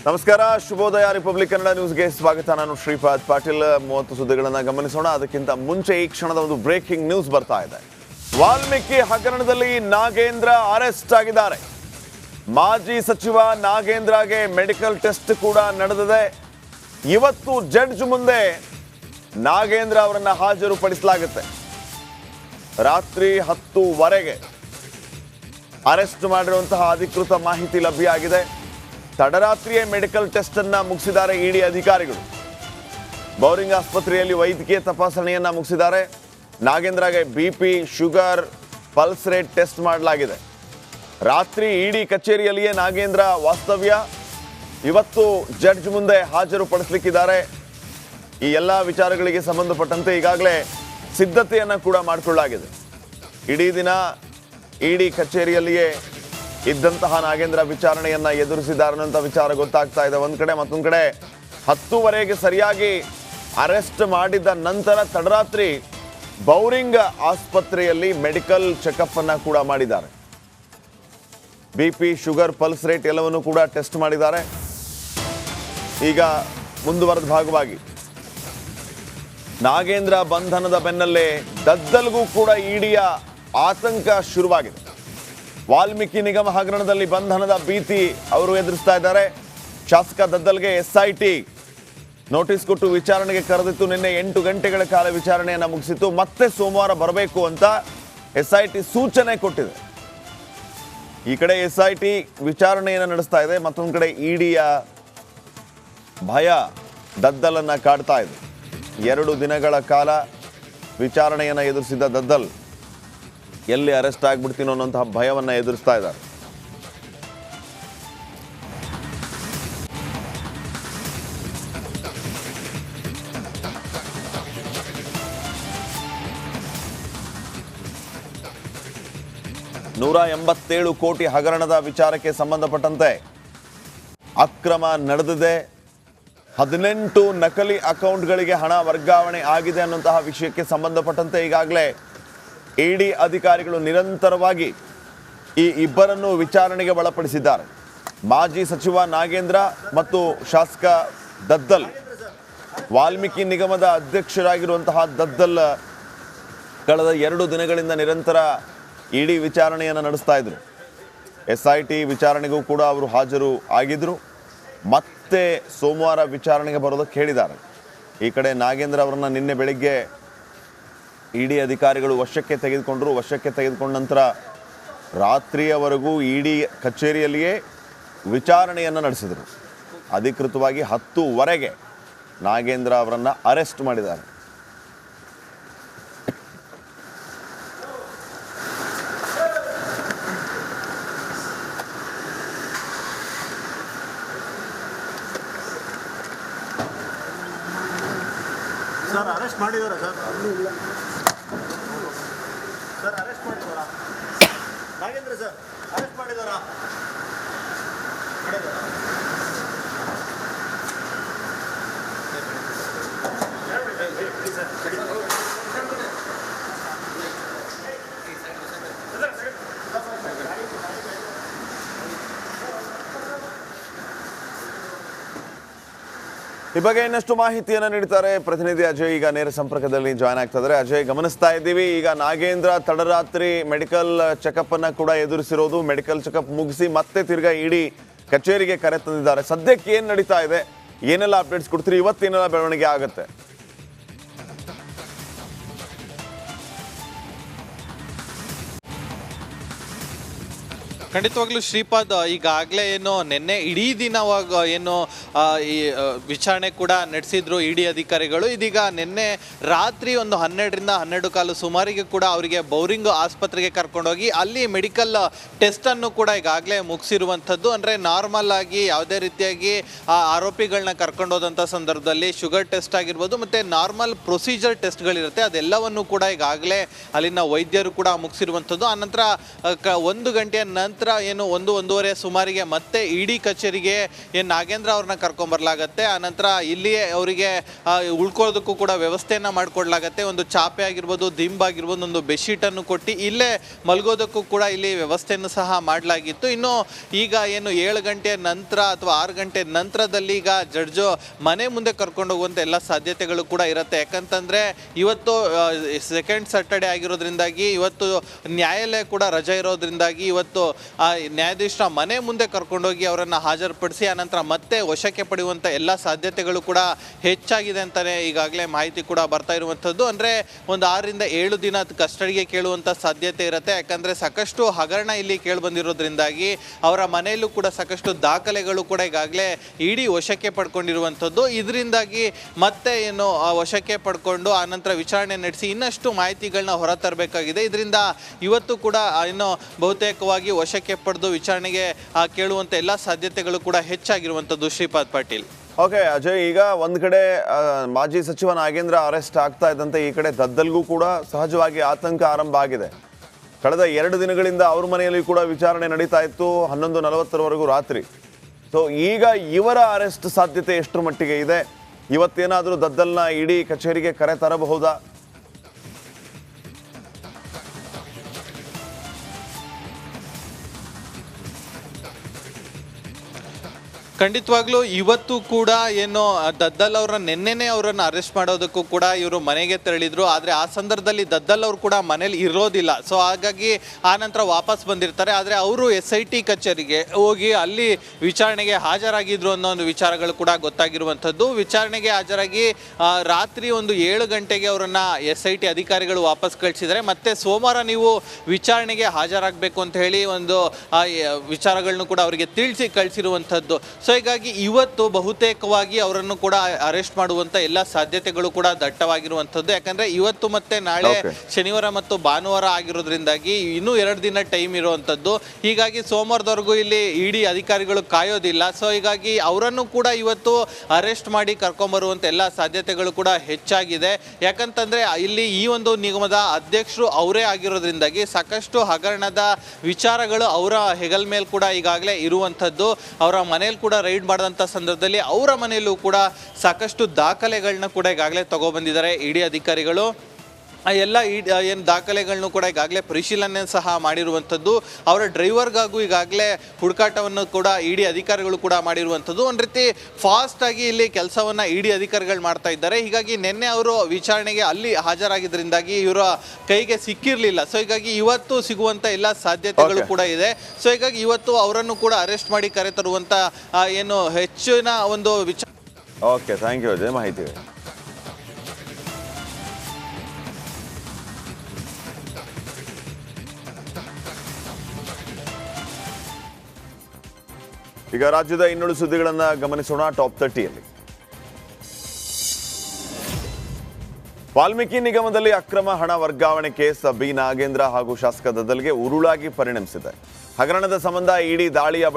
ನಮಸ್ಕಾರ, ಶುಭೋದಯ. ರಿಪಬ್ಲಿಕ್ ಕನ್ನಡ ನ್ಯೂಸ್ಗೆ ಸ್ವಾಗತ. ನಾನು ಶ್ರೀಪಾದ್ ಪಾಟೀಲ್. 30 ಸುದ್ದಿಗಳನ್ನು ಗಮನಿಸೋಣ. ಅದಕ್ಕಿಂತ ಮುಂಚೆ ಈ ಕ್ಷಣದ ಒಂದು ಬ್ರೇಕಿಂಗ್ ನ್ಯೂಸ್ ಬರ್ತಾ ಇದೆ. ವಾಲ್ಮೀಕಿ ಹಗರಣದಲ್ಲಿ ನಾಗೇಂದ್ರ ಅರೆಸ್ಟ್ ಆಗಿದ್ದಾರೆ. ಮಾಜಿ ಸಚಿವ ನಾಗೇಂದ್ರಗೆ ಮೆಡಿಕಲ್ ಟೆಸ್ಟ್ ಕೂಡ ನಡೆದಿದೆ. ಇವತ್ತು ಜಡ್ಜ್ ಮುಂದೆ ನಾಗೇಂದ್ರ ಅವರನ್ನು ಹಾಜರುಪಡಿಸಲಾಗುತ್ತೆ. ರಾತ್ರಿ 10:15 ಅರೆಸ್ಟ್ ಮಾಡಿರುವಂತಹ ಅಧಿಕೃತ ಮಾಹಿತಿ ಲಭ್ಯ ಆಗಿದೆ. ತಡರಾತ್ರಿಯೇ ಮೆಡಿಕಲ್ ಟೆಸ್ಟ್ ಅನ್ನ ಮುಗಿಸಿದ್ದಾರೆ ಇಡಿ ಅಧಿಕಾರಿಗಳು. ಬೌರಿಂಗ್ ಆಸ್ಪತ್ರೆಯಲ್ಲಿ ವೈದ್ಯಕೀಯ ತಪಾಸಣೆಯನ್ನ ಮುಗಿಸಿದ್ದಾರೆ. ನಾಗೇಂದ್ರಗೆ BP, sugar, pulse rate test ಮಾಡಲಾಗಿದೆ. ರಾತ್ರಿ ಇಡಿ ಕಚೇರಿಯಲ್ಲಿಯೇ ನಾಗೇಂದ್ರ ವಾಸ್ತವ್ಯ. ಇವತ್ತು ಜಡ್ಜ್ ಮುಂದೆ ಹಾಜರುಪಡಿಸಲಿಕ್ಕಿದ್ದಾರೆ. ಈ ಎಲ್ಲ ವಿಚಾರಗಳಿಗೆ ಸಂಬಂಧಪಟ್ಟಂತೆ ಈಗಾಗಲೇ ಸಿದ್ಧತೆಯನ್ನ ಕೂಡ ಮಾಡಿಕೊಳ್ಳಲಾಗಿದೆ. ಇಡೀ ದಿನ ಇಡಿ ಕಚೇರಿಯಲ್ಲಿಯೇ ಇದ್ದಂತಹ ನಾಗೇಂದ್ರ ವಿಚಾರಣೆಯನ್ನ ಎದುರಿಸಿದ್ದಾರೆ ಅನ್ನೋ ವಿಚಾರ ಗೊತ್ತಾಗ್ತಾ ಇದೆ ಒಂದ್ ಕಡೆ. ಮತ್ತೊಂದು ಕಡೆ 10:15 ಸರಿಯಾಗಿ ಅರೆಸ್ಟ್ ಮಾಡಿದ ನಂತರ ತಡರಾತ್ರಿ ಬೌರಿಂಗ್ ಆಸ್ಪತ್ರೆಯಲ್ಲಿ ಮೆಡಿಕಲ್ ಚೆಕಪ್ ಅನ್ನ ಕೂಡ ಮಾಡಿದ್ದಾರೆ. ಬಿಪಿ, ಶುಗರ್, ಪಲ್ಸ್ ರೇಟ್ ಎಲ್ಲವನ್ನು ಕೂಡ ಟೆಸ್ಟ್ ಮಾಡಿದ್ದಾರೆ. ಈಗ ಮುಂದುವರೆದ ಭಾಗವಾಗಿ ನಾಗೇಂದ್ರ ಬಂಧನದ ಬೆನ್ನಲ್ಲೇ ದದ್ದಲ್ಗೂ ಕೂಡ ಇಡಿಯ ಆತಂಕ ಶುರುವಾಗಿದೆ. ವಾಲ್ಮೀಕಿ ನಿಗಮ ಹಗರಣದಲ್ಲಿ ಬಂಧನದ ಭೀತಿ ಅವರು ಎದುರಿಸ್ತಾ ಇದ್ದಾರೆ. ಶಾಸಕ ದದ್ದಲ್ಗೆ ಎಸ್ಐಟಿ ನೋಟಿಸ್ ಕೊಟ್ಟು ವಿಚಾರಣೆಗೆ ಕರೆದಿತ್ತು. ನಿನ್ನೆ 8 ಗಂಟೆಗಳ ಕಾಲ ವಿಚಾರಣೆಯನ್ನು ಮುಗಿಸಿತ್ತು. ಮತ್ತೆ ಸೋಮವಾರ ಬರಬೇಕು ಅಂತ ಎಸ್ಐಟಿ ಸೂಚನೆ ಕೊಟ್ಟಿದೆ. ಈ ಕಡೆ ಎಸ್ಐಟಿ ವಿಚಾರಣೆಯನ್ನು ನಡೆಸ್ತಾ ಇದೆ, ಮತ್ತೊಂದು ಕಡೆ ಇಡಿಯ ಭಯ ದದ್ದಲನ್ನ ಕಾಡ್ತಾ ಇದೆ. 2 ದಿನಗಳ ಕಾಲ ವಿಚಾರಣೆಯನ್ನು ಎದುರಿಸಿದ ದದ್ದಲ್ ಎಲ್ಲಿ ಅರೆಸ್ಟ್ ಆಗ್ಬಿಡ್ತೀನೋ ಅನ್ನೋಂತಹ ಭಯವನ್ನ ಎದುರಿಸ್ತಾ ಇದ್ದಾರೆ. $187 ಕೋಟಿ ಹಗರಣದ ವಿಚಾರಕ್ಕೆ ಸಂಬಂಧಪಟ್ಟಂತೆ ಅಕ್ರಮ ನಡೆದಿದೆ. 18 ನಕಲಿ ಅಕೌಂಟ್ಗಳಿಗೆ ಹಣ ವರ್ಗಾವಣೆ ಆಗಿದೆ ಅನ್ನುವಂತಹ ವಿಷಯಕ್ಕೆ ಸಂಬಂಧಪಟ್ಟಂತೆ ಈಗಾಗಲೇ ಇಡಿ ಅಧಿಕಾರಿಗಳು ನಿರಂತರವಾಗಿ ಈ ಇಬ್ಬರನ್ನು ವಿಚಾರಣೆಗೆ ಒಳಪಡಿಸಿದ್ದಾರೆ. ಮಾಜಿ ಸಚಿವ ನಾಗೇಂದ್ರ ಮತ್ತು ಶಾಸಕ ದದ್ದಲ್. ವಾಲ್ಮೀಕಿ ನಿಗಮದ ಅಧ್ಯಕ್ಷರಾಗಿರುವಂತಹ ದದ್ದಲ್ ಕಳೆದ 2 ದಿನಗಳಿಂದ ನಿರಂತರ ಇಡಿ ವಿಚಾರಣೆಯನ್ನು ನಡೆಸ್ತಾ ಇದ್ರು. ಎಸ್ಐಟಿ ವಿಚಾರಣೆಗೂ ಕೂಡ ಅವರು ಹಾಜರು ಆಗಿದ್ರು. ಮತ್ತೆ ಸೋಮವಾರ ವಿಚಾರಣೆಗೆ ಬರೋದಕ್ಕೆ ಹೇಳಿದ್ದಾರೆ. ಈ ಕಡೆ ನಾಗೇಂದ್ರ ಅವರನ್ನು ನಿನ್ನೆ ಬೆಳಿಗ್ಗೆ ಇಡಿ ಅಧಿಕಾರಿಗಳು ವಶಕ್ಕೆ ತೆಗೆದುಕೊಂಡರು. ವಶಕ್ಕೆ ತೆಗೆದುಕೊಂಡ ನಂತರ ರಾತ್ರಿಯವರೆಗೂ ಇಡಿ ಕಚೇರಿಯಲ್ಲಿಯೇ ವಿಚಾರಣೆಯನ್ನು ನಡೆಸಿದರು. ಅಧಿಕೃತವಾಗಿ 10:15 ನಾಗೇಂದ್ರ ಅವರನ್ನು ಅರೆಸ್ಟ್ ಮಾಡಿದ್ದಾರೆ. ಸರ್ ಅರೆಸ್ಟ್ ಮಾಡಿದಾರ ಸರ್? ಸರ್ ಅರೆಸ್ಟ್ ಮಾಡಿದಾರ? ನಾಗೇಂದ್ರ ಸರ್ ಅರೆಸ್ಟ್ ಮಾಡಿದಾರ? ಈ ಬಗ್ಗೆ ಇನ್ನಷ್ಟು ಮಾಹಿತಿಯನ್ನು ನೀಡ್ತಾರೆ ಪ್ರತಿನಿಧಿ ಅಜಯ್. ಈಗ ನೇರ ಸಂಪರ್ಕದಲ್ಲಿ ಜಾಯ್ನ್ ಆಗ್ತಾ ಇದ್ದಾರೆ. ಅಜಯ್, ಗಮನಿಸ್ತಾ ಇದ್ದೀವಿ ಈಗ ನಾಗೇಂದ್ರ ತಡರಾತ್ರಿ ಮೆಡಿಕಲ್ ಚೆಕಪ್ ಅನ್ನ ಕೂಡ ಎದುರಿಸಿರೋದು. ಮೆಡಿಕಲ್ ಚೆಕಪ್ ಮುಗಿಸಿ ಮತ್ತೆ ತಿರ್ಗಾ ಇಡಿ ಕಚೇರಿಗೆ ಕರೆ ತಂದಿದ್ದಾರೆ. ಸದ್ಯಕ್ಕೆ ಏನ್ ನಡೀತಾ ಇದೆ, ಏನೆಲ್ಲ ಅಪ್ಡೇಟ್ಸ್ ಕೊಡ್ತೀರಿ, ಇವತ್ತೇನೆಲ್ಲ ಬೆಳವಣಿಗೆ ಆಗುತ್ತೆ? ಖಂಡಿತವಾಗ್ಲೂ ಶ್ರೀಪಾದ್, ಈಗಾಗಲೇ ಏನು ನಿನ್ನೆ ಇಡೀ ದಿನವಾಗ ಏನು ಈ ವಿಚಾರಣೆ ಕೂಡ ನಡೆಸಿದ್ರು ಇಡಿ ಅಧಿಕಾರಿಗಳು. ಇದೀಗ ನಿನ್ನೆ ರಾತ್ರಿ ಒಂದು 12ರಿಂದ 12:15 ಸುಮಾರಿಗೆ ಕೂಡ ಅವರಿಗೆ ಬೌರಿಂಗ್ ಆಸ್ಪತ್ರೆಗೆ ಕರ್ಕೊಂಡೋಗಿ ಅಲ್ಲಿ ಮೆಡಿಕಲ್ ಟೆಸ್ಟನ್ನು ಕೂಡ ಈಗಾಗಲೇ ಮುಗಿಸಿರುವಂಥದ್ದು. ಅಂದರೆ ನಾರ್ಮಲ್ ಆಗಿ ಯಾವುದೇ ರೀತಿಯಾಗಿ ಆರೋಪಿಗಳನ್ನ ಕರ್ಕೊಂಡೋದಂಥ ಸಂದರ್ಭದಲ್ಲಿ ಶುಗರ್ ಟೆಸ್ಟ್ ಆಗಿರ್ಬೋದು ಮತ್ತು ನಾರ್ಮಲ್ ಪ್ರೊಸೀಜರ್ ಟೆಸ್ಟ್ಗಳಿರುತ್ತೆ, ಅದೆಲ್ಲವನ್ನು ಕೂಡ ಈಗಾಗಲೇ ಅಲ್ಲಿನ ವೈದ್ಯರು ಕೂಡ ಮುಗಿಸಿರುವಂಥದ್ದು. ಆನಂತರ 1 ಗಂಟೆಯ ನಂತರ ಆನಂತರ ಏನು ಒಂದೂವರೆ ಸುಮಾರಿಗೆ ಮತ್ತೆ ಇಡಿ ಕಚೇರಿಗೆ ಏನು ನಾಗೇಂದ್ರ ಅವ್ರನ್ನ ಕರ್ಕೊಂಬರ್ಲಾಗತ್ತೆ. ಆನಂತರ ಇಲ್ಲಿಯೇ ಅವರಿಗೆ ಉಳ್ಕೊಳ್ಳೋದಕ್ಕೂ ಕೂಡ ವ್ಯವಸ್ಥೆಯನ್ನು ಮಾಡಿಕೊಡ್ಲಾಗತ್ತೆ. ಒಂದು ಚಾಪೆ ಆಗಿರ್ಬೋದು, ದಿಂಬ್ ಆಗಿರ್ಬೋದು, ಒಂದು ಬೆಡ್ಶೀಟನ್ನು ಕೊಟ್ಟು ಇಲ್ಲೇ ಮಲಗೋದಕ್ಕೂ ಕೂಡ ಇಲ್ಲಿ ವ್ಯವಸ್ಥೆಯನ್ನು ಸಹ ಮಾಡಲಾಗಿತ್ತು. ಇನ್ನು ಈಗ ಏನು 7 ಗಂಟೆ ನಂತರ ಅಥವಾ 6 ಗಂಟೆ ನಂತರದಲ್ಲಿ ಈಗ ಜಡ್ಜು ಮನೆ ಮುಂದೆ ಕರ್ಕೊಂಡು ಹೋಗುವಂಥ ಎಲ್ಲ ಸಾಧ್ಯತೆಗಳು ಕೂಡ ಇರುತ್ತೆ. ಯಾಕಂತಂದರೆ ಇವತ್ತು ಸೆಕೆಂಡ್ ಸ್ಯಾಟರ್ಡೆ ಆಗಿರೋದ್ರಿಂದಾಗಿ ಇವತ್ತು ನ್ಯಾಯಾಲಯ ಕೂಡ ರಜೆ ಇರೋದ್ರಿಂದಾಗಿ ಇವತ್ತು ನ್ಯಾಯಾಧೀಶರ ಮನೆ ಮುಂದೆ ಕರ್ಕೊಂಡೋಗಿ ಅವರನ್ನು ಹಾಜರುಪಡಿಸಿ ಆನಂತರ ಮತ್ತೆ ವಶಕ್ಕೆ ಪಡೆಯುವಂಥ ಎಲ್ಲ ಸಾಧ್ಯತೆಗಳು ಕೂಡ ಹೆಚ್ಚಾಗಿದೆ ಅಂತಲೇ ಈಗಾಗಲೇ ಮಾಹಿತಿ ಕೂಡ ಬರ್ತಾ ಇರುವಂಥದ್ದು. ಅಂದರೆ ಒಂದು 6 ರಿಂದ 7 ದಿನ ಕಸ್ಟಡಿಗೆ ಕೇಳುವಂಥ ಸಾಧ್ಯತೆ ಇರುತ್ತೆ. ಯಾಕಂದರೆ ಸಾಕಷ್ಟು ಹಗರಣ ಇಲ್ಲಿ ಕೇಳಿಬಂದಿರೋದ್ರಿಂದಾಗಿ ಅವರ ಮನೆಯಲ್ಲೂ ಕೂಡ ಸಾಕಷ್ಟು ದಾಖಲೆಗಳು ಕೂಡ ಈಗಾಗಲೇ ಇಡಿ ವಶಕ್ಕೆ ಪಡ್ಕೊಂಡಿರುವಂಥದ್ದು. ಇದರಿಂದಾಗಿ ಮತ್ತೆ ಏನು ವಶಕ್ಕೆ ಪಡ್ಕೊಂಡು ಆನಂತರ ವಿಚಾರಣೆ ನಡೆಸಿ ಇನ್ನಷ್ಟು ಮಾಹಿತಿಗಳನ್ನ ಹೊರತರಬೇಕಾಗಿದೆ. ಇದರಿಂದ ಇವತ್ತು ಕೂಡ ಇನ್ನು ಬಹುತೇಕವಾಗಿ ವಶಕ್ಕೆ ಪಡೆದು ವಿಚಾರಣೆಗೆ ಕೇಳುವಂಥ ಎಲ್ಲ ಸಾಧ್ಯತೆಗಳು ಕೂಡ ಹೆಚ್ಚಾಗಿರುವಂಥದ್ದು. ಶ್ರೀಪಾದ್ ಪಾಟೀಲ್. ಓಕೆ ಅಜಯ್, ಈಗ ಒಂದು ಕಡೆ ಮಾಜಿ ಸಚಿವ ನಾಗೇಂದ್ರ ಅರೆಸ್ಟ್ ಆಗ್ತಾ ಇದ್ದಂತೆ ಈ ಕಡೆ ದದ್ದಲ್ಗೂ ಕೂಡ ಸಹಜವಾಗಿ ಆತಂಕ ಆರಂಭ ಆಗಿದೆ. ಕಳೆದ 2 ದಿನಗಳಿಂದ ಅವ್ರ ಮನೆಯಲ್ಲಿ ಕೂಡ ವಿಚಾರಣೆ ನಡೀತಾ ಇತ್ತು 11:40 ರಾತ್ರಿ. ಸೊ ಈಗ ಇವರ ಅರೆಸ್ಟ್ ಸಾಧ್ಯತೆ ಎಷ್ಟರ ಮಟ್ಟಿಗೆ ಇದೆ? ಇವತ್ತೇನಾದರೂ ದದ್ದಲ್ನ ಇಡಿ ಕಚೇರಿಗೆ ಕರೆ ತರಬಹುದಾ? ಖಂಡಿತವಾಗ್ಲೂ ಇವತ್ತು ಕೂಡ ಏನು ದದ್ದಲ್ ಅವರ ನಿನ್ನೆನೇ ಅವರನ್ನು ಅರೆಸ್ಟ್ ಮಾಡೋದಕ್ಕೂ ಕೂಡ ಇವರು ಮನೆಗೆ ತೆರಳಿದ್ರು. ಆದರೆ ಆ ಸಂದರ್ಭದಲ್ಲಿ ದದ್ದಲ್ ಅವರು ಕೂಡ ಮನೇಲಿ ಇರೋದಿಲ್ಲ. ಸೊ ಹಾಗಾಗಿ ಆ ನಂತರ ವಾಪಸ್ ಬಂದಿರ್ತಾರೆ. ಆದರೆ ಅವರು SIT ಕಚೇರಿಗೆ ಹೋಗಿ ಅಲ್ಲಿ ವಿಚಾರಣೆಗೆ ಹಾಜರಾಗಿದ್ರು ಅನ್ನೋ ಒಂದು ವಿಚಾರಗಳು ಕೂಡ ಗೊತ್ತಾಗಿರುವಂಥದ್ದು. ವಿಚಾರಣೆಗೆ ಹಾಜರಾಗಿ ರಾತ್ರಿ ಒಂದು 7 ಗಂಟೆಗೆ ಅವರನ್ನು SIT ಅಧಿಕಾರಿಗಳು ವಾಪಸ್ ಕಳಿಸಿದರೆ ಮತ್ತೆ ಸೋಮವಾರ ನೀವು ವಿಚಾರಣೆಗೆ ಹಾಜರಾಗಬೇಕು ಅಂತ ಹೇಳಿ ಒಂದು ವಿಚಾರಗಳನ್ನು ಕೂಡ ಅವರಿಗೆ ತಿಳಿಸಿ ಕಳಿಸಿರುವಂಥದ್ದು. ಸೊ ಹೀಗಾಗಿ ಇವತ್ತು ಬಹುತೇಕವಾಗಿ ಅವರನ್ನು ಕೂಡ ಅರೆಸ್ಟ್ ಮಾಡುವಂಥ ಎಲ್ಲ ಸಾಧ್ಯತೆಗಳು ಕೂಡ ದಟ್ಟವಾಗಿರುವಂಥದ್ದು. ಯಾಕಂದರೆ ಇವತ್ತು ಮತ್ತೆ ನಾಳೆ ಶನಿವಾರ ಮತ್ತು ಭಾನುವಾರ ಆಗಿರೋದ್ರಿಂದಾಗಿ ಇನ್ನೂ 2 ದಿನ ಟೈಮ್ ಇರುವಂಥದ್ದು. ಹೀಗಾಗಿ ಸೋಮವಾರದವರೆಗೂ ಇಲ್ಲಿ ಇಡಿ ಅಧಿಕಾರಿಗಳು ಕಾಯೋದಿಲ್ಲ. ಸೊ ಹೀಗಾಗಿ ಅವರನ್ನು ಕೂಡ ಇವತ್ತು ಅರೆಸ್ಟ್ ಮಾಡಿ ಕರ್ಕೊಂಬರುವಂಥ ಎಲ್ಲ ಸಾಧ್ಯತೆಗಳು ಕೂಡ ಹೆಚ್ಚಾಗಿದೆ. ಯಾಕಂತಂದರೆ ಇಲ್ಲಿ ಈ ಒಂದು ನಿಗಮದ ಅಧ್ಯಕ್ಷರು ಅವರೇ ಆಗಿರೋದ್ರಿಂದಾಗಿ ಸಾಕಷ್ಟು ಹಗರಣದ ವಿಚಾರಗಳು ಅವರ ಹೆಗಲ್ ಮೇಲೆ ಕೂಡ ಈಗಾಗಲೇ ಇರುವಂಥದ್ದು. ಅವರ ಮನೇಲಿ ಕೂಡ ರೈಡ್ ಮಾಡಿದಂಥ ಸಂದರ್ಭದಲ್ಲಿ ಅವರ ಮನೆಯಲ್ಲೂ ಕೂಡ ಸಾಕಷ್ಟು ದಾಖಲೆಗಳನ್ನ ಕೂಡ ಈಗಾಗಲೇ ತಗೊಬಂದಿದ್ದಾರೆ ಇಡಿ ಅಧಿಕಾರಿಗಳು. ಆ ಎಲ್ಲ ಏನು ದಾಖಲೆಗಳನ್ನು ಕೂಡ ಈಗಾಗಲೇ ಪರಿಶೀಲನೆ ಸಹ ಮಾಡಿರುವಂಥದ್ದು. ಅವರ ಡ್ರೈವರ್ಗಾಗೂ ಈಗಾಗಲೇ ಹುಡುಕಾಟವನ್ನು ಕೂಡ ಇಡಿ ಅಧಿಕಾರಿಗಳು ಕೂಡ ಮಾಡಿರುವಂಥದ್ದು. ಒಂದು ರೀತಿ ಫಾಸ್ಟಾಗಿ ಇಲ್ಲಿ ಕೆಲಸವನ್ನು ಇಡಿ ಅಧಿಕಾರಿಗಳು ಮಾಡ್ತಾ ಇದ್ದಾರೆ. ಹೀಗಾಗಿ ನಿನ್ನೆ ಅವರು ವಿಚಾರಣೆಗೆ ಅಲ್ಲಿ ಹಾಜರಾಗಿದ್ದರಿಂದಾಗಿ ಇವರ ಕೈಗೆ ಸಿಕ್ಕಿರಲಿಲ್ಲ. ಸೊ ಹೀಗಾಗಿ ಇವತ್ತು ಸಿಗುವಂಥ ಎಲ್ಲ ಸಾಧ್ಯತೆಗಳು ಕೂಡ ಇದೆ. ಸೊ ಹೀಗಾಗಿ ಇವತ್ತು ಅವರನ್ನು ಕೂಡ ಅರೆಸ್ಟ್ ಮಾಡಿ ಕರೆ ತರುವಂಥ ಏನು ಹೆಚ್ಚಿನ ಒಂದು ವಿಚಾರ. ಓಕೆ, ಥ್ಯಾಂಕ್ ಯು ಅಜಯ್ ಮಾಹಿತಿ. ಈಗ ರಾಜ್ಯದ ಇನ್ನುಳಿದ ಸುದ್ದಿಗಳನ್ನು ಗಮನಿಸೋಣ. ಟಾಪ್ 30ಯಲ್ಲಿ ವಾಲ್ಮೀಕಿ ನಿಗಮದಲ್ಲಿ ಅಕ್ರಮ ಹಣ ವರ್ಗಾವಣೆ ಕೇಸ್ ಬಿ ನಾಗೇಂದ್ರ ಹಾಗೂ ಶಾಸಕ ದದ್ದಲ್ಗೆ ಉರುಳಾಗಿ ಪರಿಣಮಿಸಿದೆ. ಹಗರಣದ ಸಂಬಂಧ ಇಡಿ ದಾಳಿಯ